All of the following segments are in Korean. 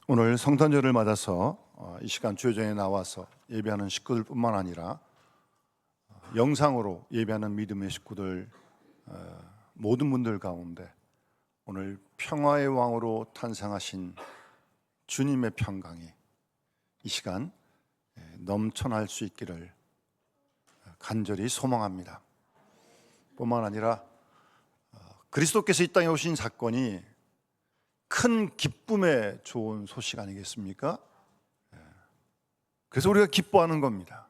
오늘 성탄절을 맞아서 이 시간 주요정에 나와서 예배하는 식구들뿐만 아니라 영상으로 예배하는 믿음의 식구들 모든 분들 가운데 오늘 평화의 왕으로 탄생하신 주님의 평강이 이 시간 넘쳐날 수 있기를 간절히 소망합니다. 뿐만 아니라 그리스도께서 이 땅에 오신 사건이 큰 기쁨에 좋은 소식 아니겠습니까? 그래서 우리가 기뻐하는 겁니다.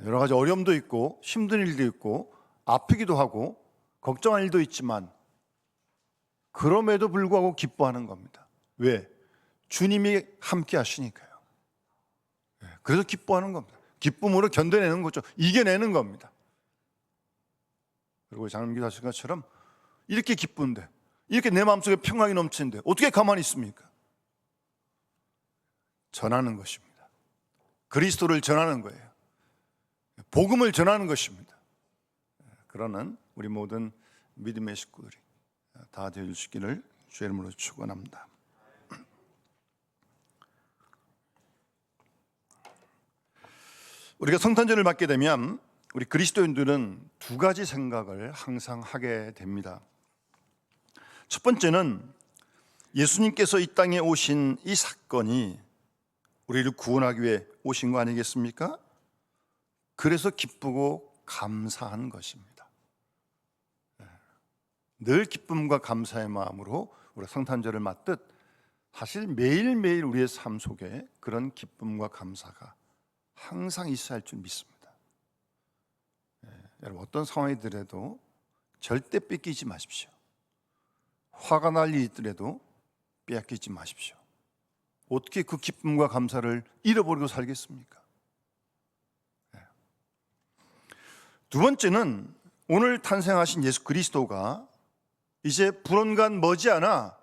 여러 가지 어려움도 있고 힘든 일도 있고 아프기도 하고 걱정할 일도 있지만 그럼에도 불구하고 기뻐하는 겁니다. 왜? 주님이 함께 하시니까요. 그래서 기뻐하는 겁니다. 기쁨으로 견뎌내는 거죠. 이겨내는 겁니다. 그리고 장로님 기도하신 것처럼 이렇게 기쁜데, 이렇게 내 마음속에 평강이 넘치는데 어떻게 가만히 있습니까? 전하는 것입니다. 그리스도를 전하는 거예요. 복음을 전하는 것입니다. 그러는 우리 모든 믿음의 식구들이 다 되어주시기를 주의 이름으로 축원합니다. 우리가 성탄절을 맞게 되면 우리 그리스도인들은 두 가지 생각을 항상 하게 됩니다. 첫 번째는 예수님께서 이 땅에 오신 이 사건이 우리를 구원하기 위해 오신 거 아니겠습니까? 그래서 기쁘고 감사한 것입니다. 늘 기쁨과 감사의 마음으로 우리가 성탄절을 맞듯 사실 매일매일 우리의 삶 속에 그런 기쁨과 감사가 항상 있어야 할 줄 믿습니다. 여러분, 어떤 상황이더라도 절대 뺏기지 마십시오. 화가 날 일이 있더라도 빼앗기지 마십시오. 어떻게 그 기쁨과 감사를 잃어버리고 살겠습니까? 두 번째는 오늘 탄생하신 예수 그리스도가 이제 불언간 머지않아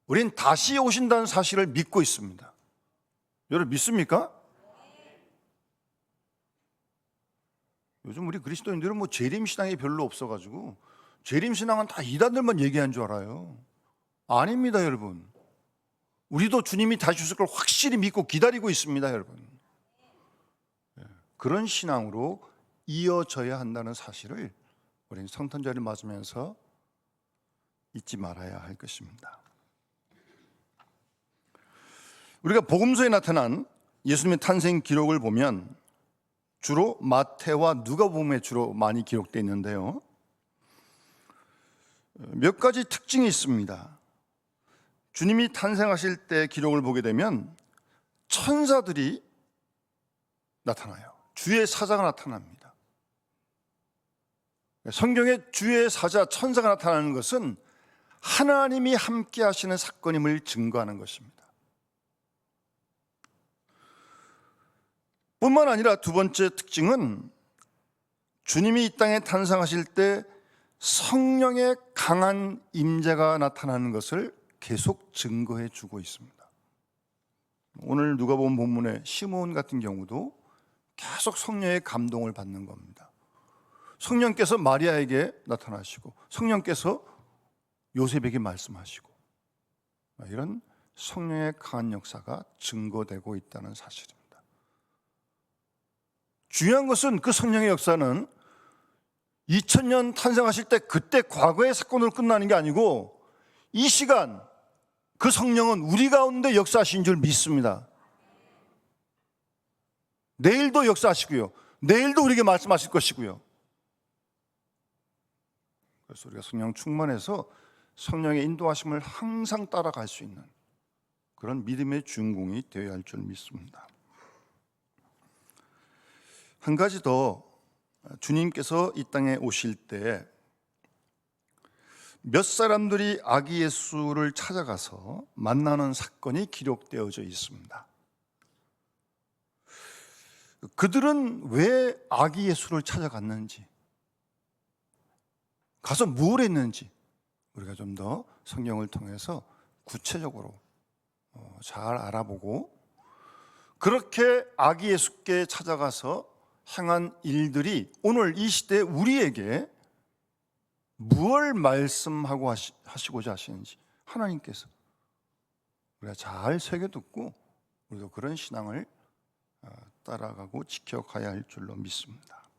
우린 다시 오신다는 사실을 믿고 있습니다. 여러분 믿습니까? 요즘 우리 그리스도인들은 재림신앙이 별로 없어가지고 재림신앙은 다 이단들만 얘기한 줄 알아요. 아닙니다, 여러분. 우리도 주님이 다시 오실 걸 확실히 믿고 기다리고 있습니다, 여러분. 그런 신앙으로 이어져야 한다는 사실을 우리는 성탄절을 맞으면서 잊지 말아야 할 것입니다. 우리가 복음서에 나타난 예수님의 탄생 기록을 보면 주로 마태와 누가복음에 주로 많이 기록되어 있는데요, 몇 가지 특징이 있습니다. 주님이 탄생하실 때 기록을 보게 되면 천사들이 나타나요. 주의 사자가 나타납니다. 성경에 주의 사자, 천사가 나타나는 것은 하나님이 함께 하시는 사건임을 증거하는 것입니다. 뿐만 아니라 두 번째 특징은 주님이 이 땅에 탄생하실 때 성령의 강한 임재가 나타나는 것을 계속 증거해 주고 있습니다. 오늘 누가복음 본문의 시므온 같은 경우도 계속 성령의 감동을 받는 겁니다. 성령께서 마리아에게 나타나시고 성령께서 요셉에게 말씀하시고 이런 성령의 강한 역사가 증거되고 있다는 사실입니다. 중요한 것은 그 성령의 역사는 2000년 탄생하실 때 그때 과거의 사건으로 끝나는 게 아니고 이 시간 그 성령은 우리 가운데 역사하신 줄 믿습니다. 내일도 역사하시고요, 내일도 우리에게 말씀하실 것이고요. 그래서 우리가 성령 충만해서 성령의 인도하심을 항상 따라갈 수 있는 그런 믿음의 주인공이 되어야 할 줄 믿습니다. 한 가지 더, 주님께서 이 땅에 오실 때 몇 사람들이 아기 예수를 찾아가서 만나는 사건이 기록되어져 있습니다. 그들은 왜 아기 예수를 찾아갔는지, 가서 뭘 했는지 우리가 좀 더 성경을 통해서 구체적으로 잘 알아보고 그렇게 아기 예수께 찾아가서 행한 일들이 오늘 이 시대 우리에게 무엇을 말씀하고 하시고자 하시는지 하나님께서 우리가 잘 새겨듣고 우리도 그런 신앙을 따라가고 지켜가야 할 줄로 믿습니다.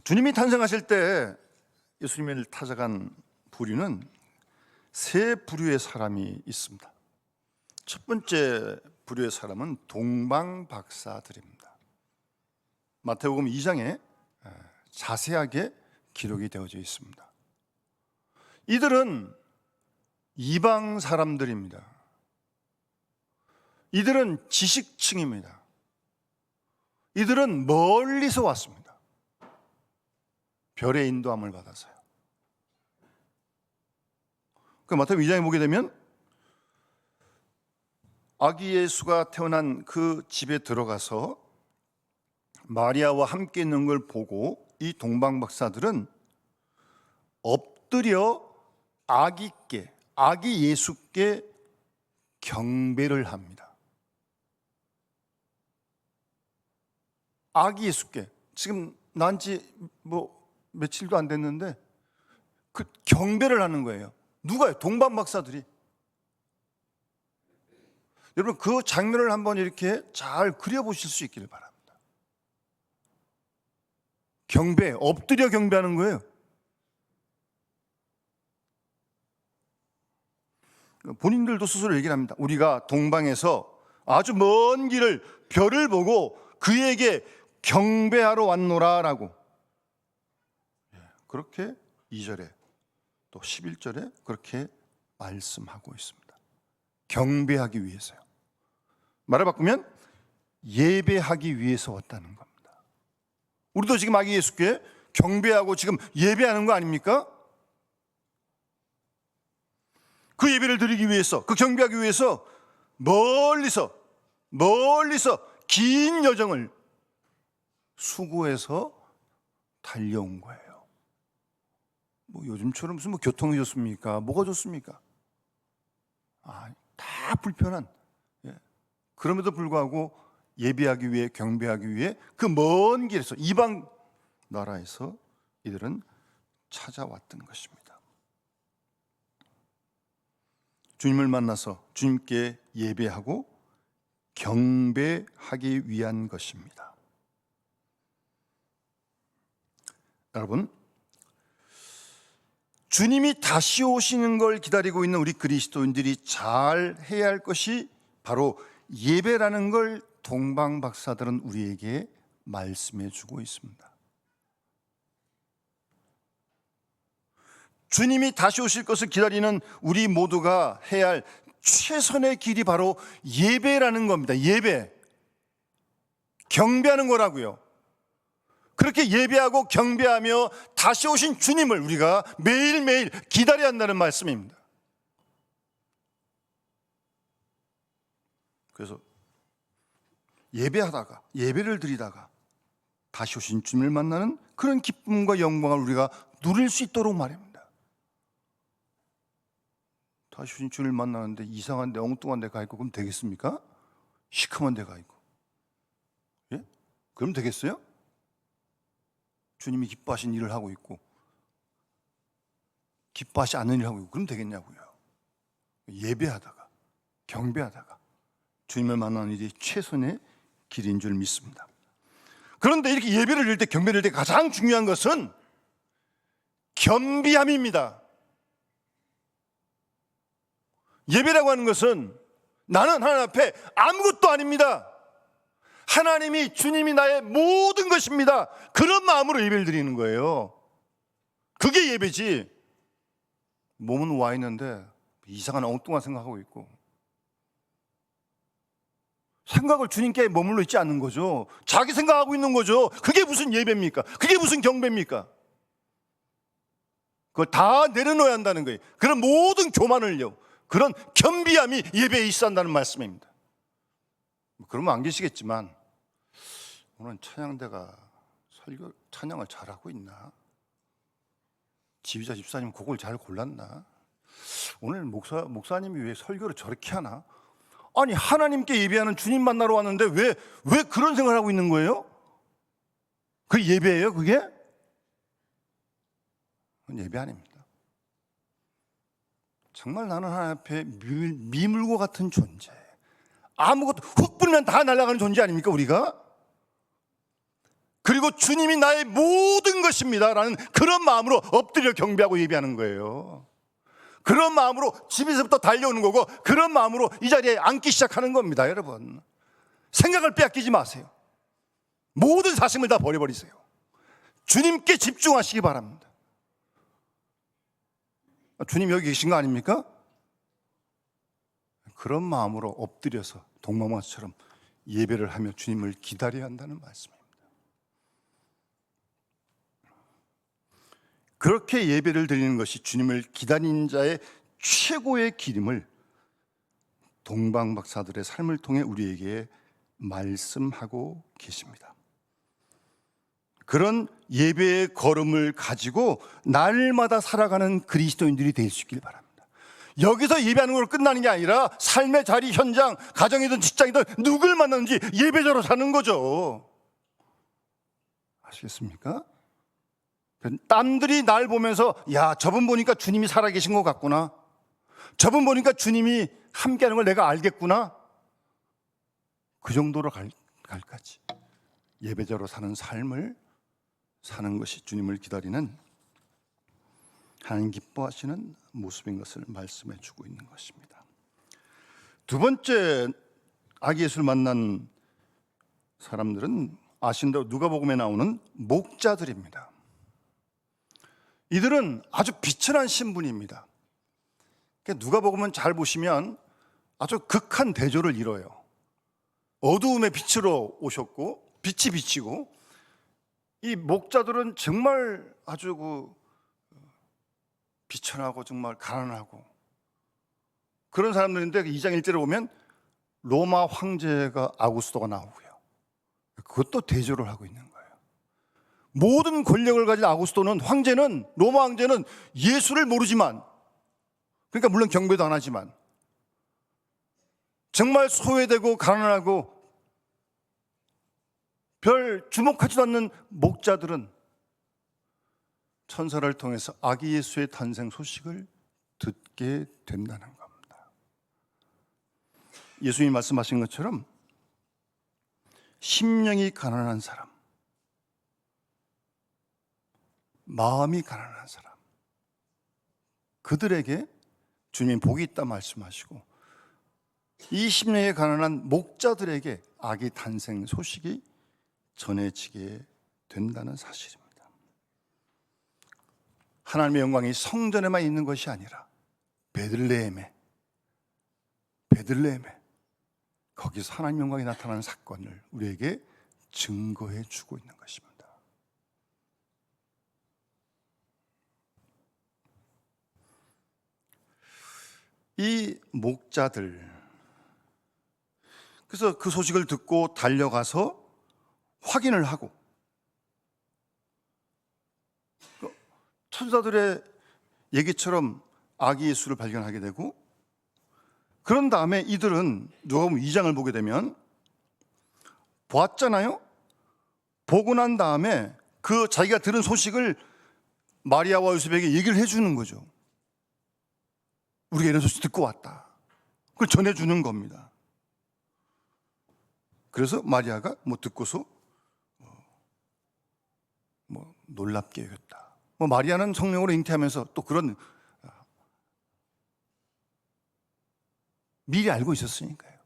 주님이 탄생하실 때 예수님을 찾아간 부류는 세 부류의 사람이 있습니다. 첫 번째 부류의 사람은 동방박사들입니다. 마태복음 2장에 자세하게 기록이 되어져 있습니다. 이들은 이방 사람들입니다. 이들은 지식층입니다. 이들은 멀리서 왔습니다. 별의 인도함을 받아서요. 그 마태복음 2장에 보게 되면 아기 예수가 태어난 그 집에 들어가서 마리아와 함께 있는 걸 보고 이 동방박사들은 엎드려 아기 예수께 경배를 합니다. 아기 예수께, 지금 난 지 며칠도 안 됐는데 그 경배를 하는 거예요. 누가요? 동방박사들이. 여러분 그 장면을 한번 이렇게 잘 그려보실 수 있기를 바랍니다. 경배, 엎드려 경배하는 거예요. 본인들도 스스로 얘기를 합니다. 우리가 동방에서 아주 먼 길을 별을 보고 그에게 경배하러 왔노라라고. 그렇게 2절에 또 11절에 그렇게 말씀하고 있습니다. 경배하기 위해서요. 말을 바꾸면 예배하기 위해서 왔다는 겁니다. 우리도 지금 아기 예수께 경배하고 지금 예배하는 거 아닙니까? 그 예배를 드리기 위해서, 그 경배하기 위해서 멀리서 긴 여정을 수고해서 달려온 거예요. 요즘처럼 무슨 교통이 좋습니까? 뭐가 좋습니까? 다 불편한. 그럼에도 불구하고 예배하기 위해, 경배하기 위해 그 먼 길에서, 이방 나라에서 이들은 찾아왔던 것입니다. 주님을 만나서 주님께 예배하고 경배하기 위한 것입니다. 여러분, 주님이 다시 오시는 걸 기다리고 있는 우리 그리스도인들이 잘 해야 할 것이 바로 예배라는 걸 동방박사들은 우리에게 말씀해 주고 있습니다. 주님이 다시 오실 것을 기다리는 우리 모두가 해야 할 최선의 길이 바로 예배라는 겁니다. 예배, 경배하는 거라고요. 그렇게 예배하고 경배하며 다시 오신 주님을 우리가 매일매일 기다려야 한다는 말씀입니다. 그래서 예배하다가, 예배를 드리다가 다시 오신 주님을 만나는 그런 기쁨과 영광을 우리가 누릴 수 있도록 말입니다. 다시 오신 주님을 만나는데 이상한 데, 엉뚱한 데 가 있고 그럼 되겠습니까? 시커먼 데 가 있고. 예? 그럼 되겠어요? 주님이 기뻐하신 일을 하고 있고 기뻐하지 않는 일을 하고 있고 그럼 되겠냐고요. 예배하다가 경배하다가 주님을 만나는 일이 최선의 길인 줄 믿습니다. 그런데 이렇게 예배를 드릴 때, 경배를 드릴 때 가장 중요한 것은 겸비함입니다. 예배라고 하는 것은 나는 하나님 앞에 아무것도 아닙니다. 하나님이, 주님이 나의 모든 것입니다. 그런 마음으로 예배를 드리는 거예요. 그게 예배지. 몸은 와 있는데 이상한 엉뚱한 생각하고 있고, 생각을 주님께 머물러 있지 않는 거죠. 자기 생각하고 있는 거죠. 그게 무슨 예배입니까? 그게 무슨 경배입니까? 그걸 다 내려놓아야 한다는 거예요. 그런 모든 교만을요, 그런 겸비함이 예배에 있어야 한다는 말씀입니다. 그러면 안 계시겠지만 오늘 찬양대가 찬양을 잘하고 있나? 지휘자 집사님 곡을 잘 골랐나? 오늘 목사님이 왜 설교를 저렇게 하나? 아니, 하나님께 예배하는 주님 만나러 왔는데 왜 그런 생각을 하고 있는 거예요? 그게 예배예요, 그게? 그건 예배 아닙니다. 정말 나는 하나님 앞에 미물과 같은 존재, 아무것도 훅 뿌리면 다 날아가는 존재 아닙니까 우리가? 그리고 주님이 나의 모든 것입니다 라는 그런 마음으로 엎드려 경배하고 예배하는 거예요. 그런 마음으로 집에서부터 달려오는 거고, 그런 마음으로 이 자리에 앉기 시작하는 겁니다. 여러분, 생각을 빼앗기지 마세요. 모든 사심을 다 버려버리세요. 주님께 집중하시기 바랍니다. 주님 여기 계신 거 아닙니까? 그런 마음으로 엎드려서 동방마처럼 예배를 하며 주님을 기다려야 한다는 말씀입니다. 그렇게 예배를 드리는 것이 주님을 기다리는 자의 최고의 기림을 동방박사들의 삶을 통해 우리에게 말씀하고 계십니다. 그런 예배의 걸음을 가지고 날마다 살아가는 그리스도인들이 될 수 있길 바랍니다. 여기서 예배하는 걸로 끝나는 게 아니라 삶의 자리, 현장, 가정이든 직장이든 누굴 만나는지 예배자로 사는 거죠. 아시겠습니까? 남들이 날 보면서 야, 저분 보니까 주님이 살아계신 것 같구나, 저분 보니까 주님이 함께하는 걸 내가 알겠구나, 그 정도로 갈까지 예배자로 사는 삶을 사는 것이 주님을 기다리는 하나님 기뻐하시는 모습인 것을 말씀해 주고 있는 것입니다. 두 번째 아기 예수를 만난 사람들은 아신다고 누가복음에 나오는 목자들입니다. 이들은 아주 비천한 신분입니다. 누가복음은 잘 보시면 아주 극한 대조를 이뤄요. 어두움의 빛으로 오셨고 빛이 비치고, 이 목자들은 정말 아주 비천하고 정말 가난하고 그런 사람들인데, 2장 1절에 보면 로마 황제가 아구스토가 나오고요, 그것도 대조를 하고 있는 거예요. 모든 권력을 가진 아구스토는, 황제는, 로마 황제는 예수를 모르지만, 그러니까 물론 경배도 안 하지만 정말 소외되고 가난하고 별 주목하지도 않는 목자들은 천사를 통해서 아기 예수의 탄생 소식을 듣게 된다는 겁니다. 예수님이 말씀하신 것처럼 심령이 가난한 사람, 마음이 가난한 사람, 그들에게 주님이 복이 있다 말씀하시고, 이 심령이 가난한 목자들에게 아기 탄생 소식이 전해지게 된다는 사실입니다. 하나님의 영광이 성전에만 있는 것이 아니라 베들레헴에 거기서 하나님의 영광이 나타나는 사건을 우리에게 증거해 주고 있는 것입니다. 이 목자들, 그래서 그 소식을 듣고 달려가서 확인을 하고 천사들의 얘기처럼 아기 예수를 발견하게 되고, 그런 다음에 이들은 누가복음 2장을 보게 되면 보았잖아요. 보고 난 다음에 그 자기가 들은 소식을 마리아와 요셉에게 얘기를 해주는 거죠. 우리가 이런 소식 듣고 왔다, 그걸 전해주는 겁니다. 그래서 마리아가 듣고서 놀랍게 여겼다. 마리아는 성령으로 잉태하면서 또 그런 미리 알고 있었으니까요.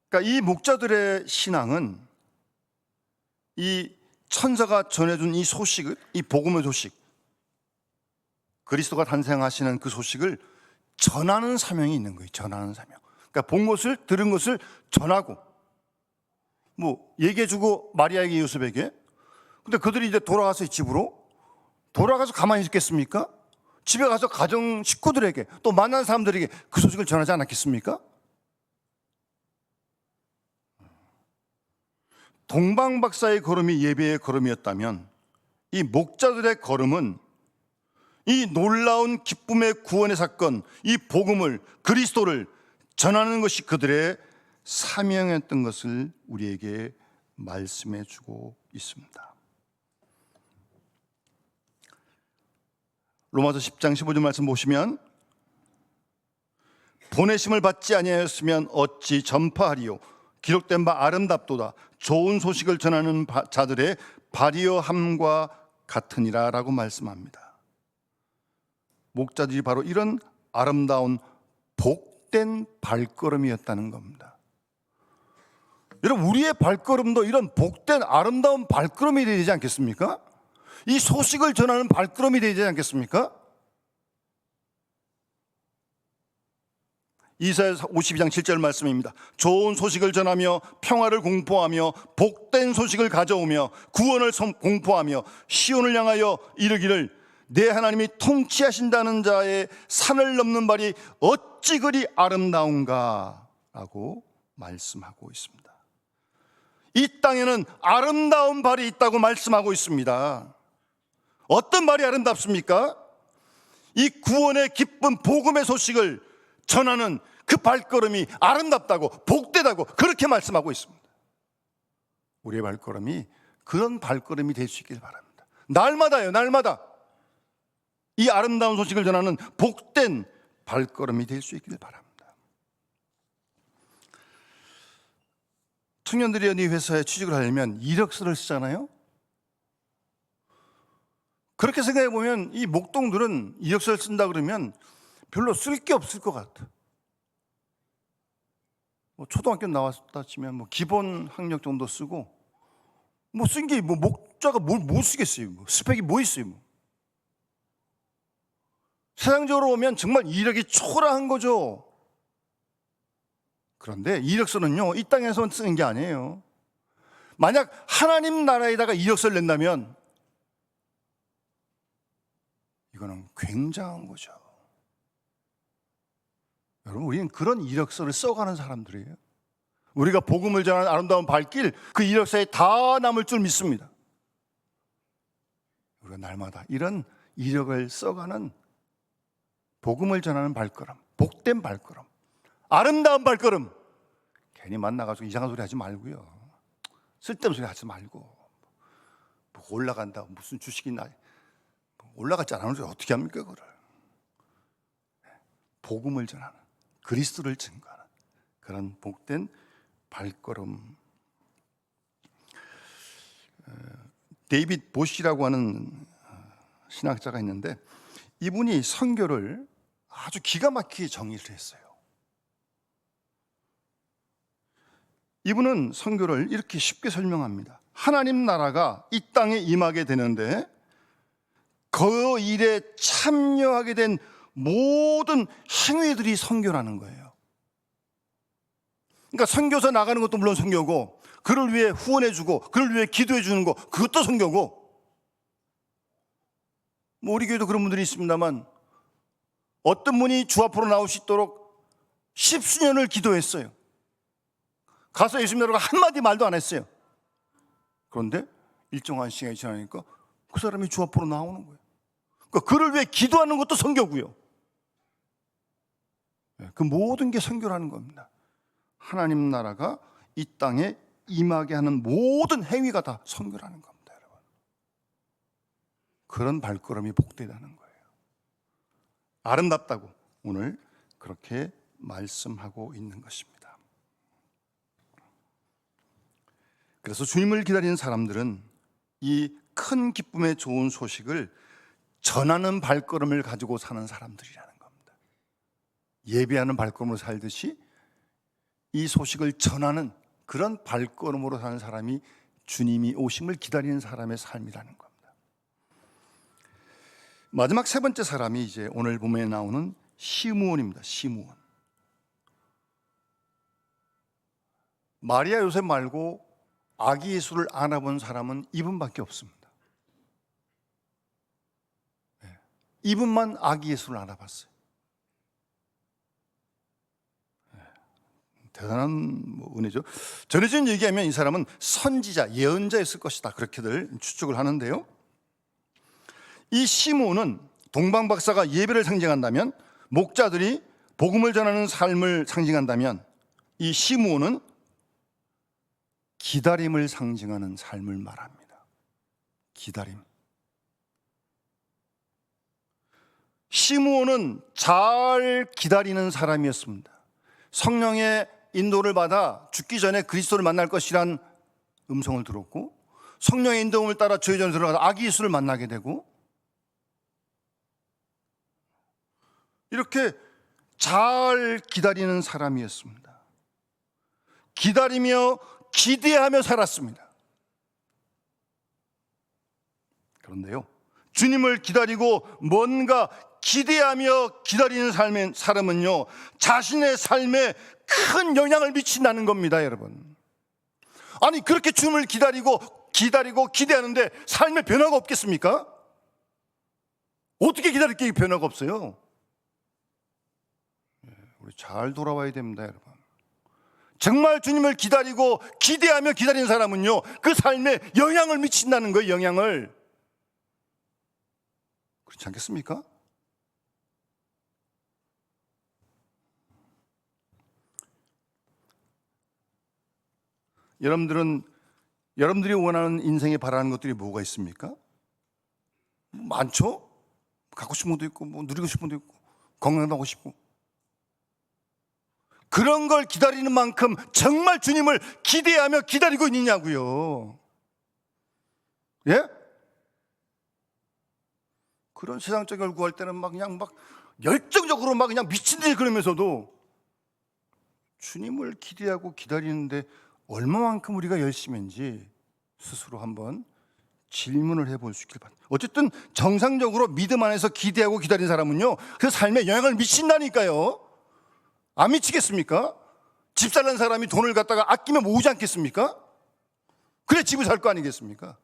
그러니까 이 목자들의 신앙은 이 천사가 전해준 이 소식을, 이 복음의 소식, 그리스도가 탄생하시는 그 소식을 전하는 사명이 있는 거예요. 전하는 사명. 그러니까 본 것을, 들은 것을 전하고 얘기해주고 마리아에게, 요셉에게. 근데 그들이 이제 돌아가서 집으로 돌아가서 가만히 있겠습니까? 집에 가서 가정 식구들에게, 또 만난 사람들에게 그 소식을 전하지 않았겠습니까? 동방박사의 걸음이 예배의 걸음이었다면, 이 목자들의 걸음은 이 놀라운 기쁨의 구원의 사건, 이 복음을, 그리스도를 전하는 것이 그들의 사명이었던 것을 우리에게 말씀해 주고 있습니다. 로마서 10장 15절 말씀 보시면 보내심을 받지 아니하였으면 어찌 전파하리요. 기록된 바 아름답도다. 좋은 소식을 전하는 자들의 발이어함과 같으니라 라고 말씀합니다. 목자들이 바로 이런 아름다운 복된 발걸음이었다는 겁니다. 여러분, 우리의 발걸음도 이런 복된 아름다운 발걸음이 되지 않겠습니까? 이 소식을 전하는 발걸음이 되지 않겠습니까? 이사야 52장 7절 말씀입니다. 좋은 소식을 전하며 평화를 공포하며 복된 소식을 가져오며 구원을 공포하며 시온을 향하여 이르기를 내 하나님이 통치하신다는 자의 산을 넘는 발이 어찌 그리 아름다운가 라고 말씀하고 있습니다. 이 땅에는 아름다운 발이 있다고 말씀하고 있습니다. 어떤 발이 아름답습니까? 이 구원의 기쁜 복음의 소식을 전하는 그 발걸음이 아름답다고 복되다고 그렇게 말씀하고 있습니다. 우리의 발걸음이 그런 발걸음이 될 수 있길 바랍니다. 날마다요, 날마다 이 아름다운 소식을 전하는 복된 발걸음이 될 수 있길 바랍니다. 청년들이 어느 회사에 취직을 하려면 이력서를 쓰잖아요. 그렇게 생각해 보면 이 목동들은 이력서를 쓴다 그러면 별로 쓸 게 없을 것 같아. 초등학교 나왔다 치면 기본 학력 정도 쓰고 쓴 게 목자가 뭘 쓰겠어요. 스펙이 뭐 있어요. 세상적으로 보면 정말 이력이 초라한 거죠. 그런데 이력서는요, 이 땅에서 쓰는 게 아니에요. 만약 하나님 나라에다가 이력서를 낸다면 이거는 굉장한 거죠. 여러분, 우리는 그런 이력서를 써가는 사람들이에요. 우리가 복음을 전하는 아름다운 발길, 그 이력서에 다 남을 줄 믿습니다. 우리가 날마다 이런 이력을 써가는 복음을 전하는 발걸음, 복된 발걸음, 아름다운 발걸음. 괜히 만나가지고 이상한 소리 하지 말고요. 쓸데없는 소리 하지 말고. 올라간다, 무슨 주식이 올라갔지 않은 소리 어떻게 합니까, 그거를. 복음을 전하는, 그리스도를 증거하는 그런 복된 발걸음. 데이빗 보시라고 하는 신학자가 있는데 이분이 선교를 아주 기가 막히게 정의를 했어요. 이분은 선교를 이렇게 쉽게 설명합니다. 하나님 나라가 이 땅에 임하게 되는데 그 일에 참여하게 된 모든 행위들이 선교라는 거예요. 그러니까 선교사 나가는 것도 물론 선교고, 그를 위해 후원해주고 그를 위해 기도해주는 거, 그것도 선교고, 우리 교회도 그런 분들이 있습니다만 어떤 분이 주 앞으로 나올 수 있도록 10수년을 기도했어요. 가서 예수님이라고 한마디 말도 안 했어요. 그런데 일정한 시간이 지나니까 그 사람이 주 앞으로 나오는 거예요. 그러니까 그를 위해 기도하는 것도 선교고요. 그 모든 게 선교라는 겁니다. 하나님 나라가 이 땅에 임하게 하는 모든 행위가 다 선교라는 겁니다, 여러분. 그런 발걸음이 복되다는 거예요. 아름답다고 오늘 그렇게 말씀하고 있는 것입니다. 그래서 주님을 기다리는 사람들은 이 큰 기쁨의 좋은 소식을 전하는 발걸음을 가지고 사는 사람들이라는 겁니다. 예배하는 발걸음으로 살듯이 이 소식을 전하는 그런 발걸음으로 사는 사람이 주님이 오심을 기다리는 사람의 삶이라는 겁니다. 마지막 세 번째 사람이 이제 오늘 본문에 나오는 시므온입니다. 시므온. 마리아 요셉 말고 아기 예수를 알아본 사람은 이분밖에 없습니다. 이분만 아기 예수를 알아봤어요. 대단한 은혜죠. 전해진 얘기하면 이 사람은 선지자, 예언자였을 것이다, 그렇게들 추측을 하는데요. 이 시므온은 동방박사가 예배를 상징한다면, 목자들이 복음을 전하는 삶을 상징한다면, 이 시므온은 기다림을 상징하는 삶을 말합니다. 기다림. 시므온은 잘 기다리는 사람이었습니다. 성령의 인도를 받아 죽기 전에 그리스도를 만날 것이란 음성을 들었고, 성령의 인도를 따라 죄전에 들어가서 아기 예수를 만나게 되고, 이렇게 잘 기다리는 사람이었습니다. 기다리며 기대하며 살았습니다. 그런데요, 주님을 기다리고 뭔가 기대하며 기다리는 사람은요, 자신의 삶에 큰 영향을 미친다는 겁니다, 여러분. 아니, 그렇게 주님을 기다리고 기대하는데 삶에 변화가 없겠습니까? 어떻게 기다릴 게 변화가 없어요? 우리 잘 돌아와야 됩니다, 여러분. 정말 주님을 기다리고 기대하며 기다리는 사람은요, 그 삶에 영향을 미친다는 거예요, 영향을. 그렇지 않겠습니까? 여러분들이 원하는 인생에 바라는 것들이 뭐가 있습니까? 많죠? 갖고 싶은 것도 있고, 누리고 싶은 것도 있고, 건강도 하고 싶고. 그런 걸 기다리는 만큼 정말 주님을 기대하며 기다리고 있느냐고요. 예? 그런 세상적인 걸 구할 때는 그냥 열정적으로 그냥 미친 듯이 그러면서도 주님을 기대하고 기다리는데 얼마만큼 우리가 열심인지 스스로 한번 질문을 해볼 수 있길 바랍니다. 어쨌든 정상적으로 믿음 안에서 기대하고 기다리는 사람은요, 그 삶에 영향을 미친다니까요. 안 미치겠습니까? 집 살라는 사람이 돈을 갖다가 아끼면 모으지 않겠습니까? 그래 집을 살 거 아니겠습니까?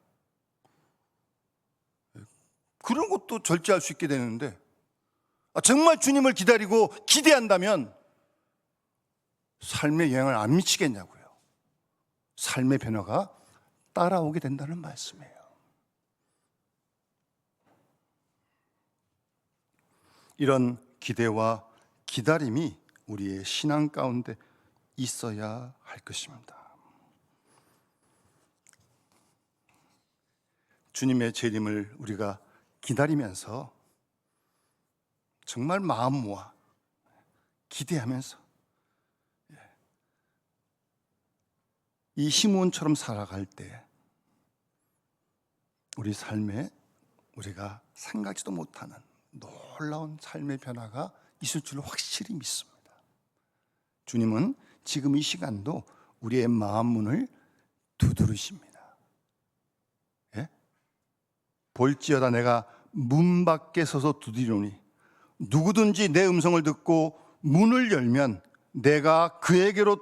그런 것도 절제할 수 있게 되는데, 정말 주님을 기다리고 기대한다면 삶에 영향을 안 미치겠냐고요. 삶의 변화가 따라오게 된다는 말씀이에요. 이런 기대와 기다림이 우리의 신앙 가운데 있어야 할 것입니다. 주님의 재림을 우리가 기다리면서 정말 마음 모아 기대하면서 이 시므온처럼 살아갈 때 우리 삶에 우리가 생각지도 못하는 놀라운 삶의 변화가 있을 줄로 확실히 믿습니다. 주님은 지금 이 시간도 우리의 마음 문을 두드리십니다. 예? 볼지어다 내가 문 밖에 서서 두드리노니 누구든지 내 음성을 듣고 문을 열면 내가 그에게로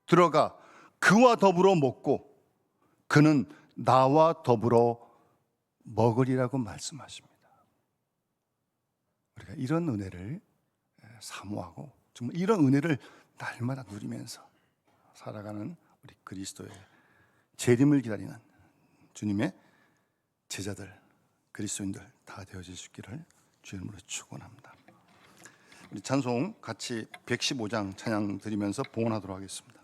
들어가 그와 더불어 먹고 그는 나와 더불어 먹으리라고 말씀하십니다. 우리가 이런 은혜를 사모하고 정말 이런 은혜를 날마다 누리면서 살아가는 우리 그리스도의 재림을 기다리는 주님의 제자들, 그리스도인들 다 되어질 수 있기를 주의 이름으로 축원합니다. 우리 찬송 같이 115장 찬양 드리면서 봉헌하도록 하겠습니다.